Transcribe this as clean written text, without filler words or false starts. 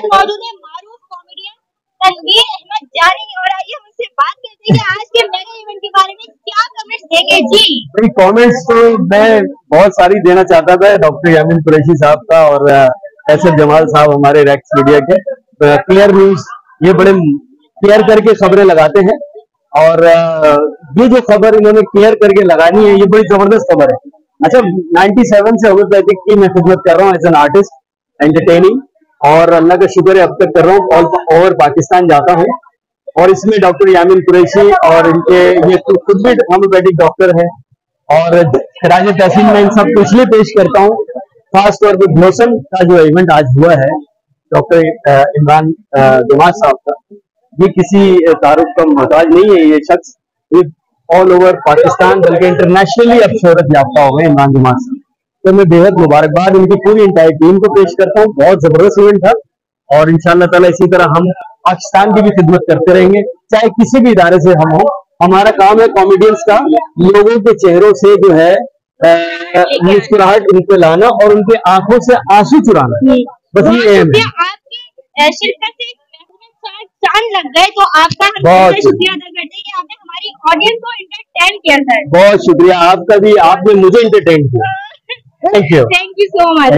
साथ मौजूद है मारूफ कॉमेडियन तनवीर अहमद जानी, और आइए उनसे बात करते हैं कि आज के मेगा इवेंट के बारे में क्या कमेंट्स देंगे जी। भाई कमेंट्स तो मैं बहुत सारी देना चाहता था, डॉक्टर यामीन कुरैशी साहब का और एसएफ जमाल साहब हमारे रेक्स मीडिया के क्लियर न्यूज, ये बड़े केयर करके खबरें लगाते हैं और ये जो खबर इन्होंने केयर करके लगानी है ये बड़ी जबरदस्त खबर है। अच्छा, 97 से होम्योपैथिक की मैं खिदमत कर रहा हूँ एज एन आर्टिस्ट एंटरटेनिंग, और अल्लाह का शुक्र है अब तक कर रहा हूँ, ऑल ओवर पाकिस्तान जाता हूँ। और इसमें डॉक्टर यामीन कुरैशी और इनके ये खुद भी होम्योपैथिक डॉक्टर है और खराज तहसीन में इन सब को इसलिए पेश करता हूँ, खास तौर पर ब्लॉसम का जो इवेंट आज हुआ है डॉक्टर इमरान जमाल साहब का, ये किसी तारुफ का मोहताज नहीं है। ये शख्स ये ऑल ओवर पाकिस्तान बल्कि इंटरनेशनली अब शोहरत याफ्ता हो गए इमरान जमाल साहब, तो मैं बेहद मुबारकबाद इनकी पूरी इंटायर टीम को पेश करता हूँ। बहुत जबरदस्त इवेंट था और इंशाअल्लाह ताला इसी तरह हम पाकिस्तान की भी खिदमत करते रहेंगे, चाहे किसी भी इदारे से हम हो। हमारा काम है कॉमेडियंस का लोगों के चेहरों से जो है मुस्कुराहट उनको लाना और उनके आंखों से आंसू चुराना, बस ये एम है। आपकी शिरकत से चांद लग गए, तो आपका बहुत शुक्रिया अदा करते हैं कि आपने हमारी ऑडियंस को एंटरटेन किया सर। बहुत शुक्रिया आपका भी, आपने मुझे एंटरटेन किया। Thank you so much.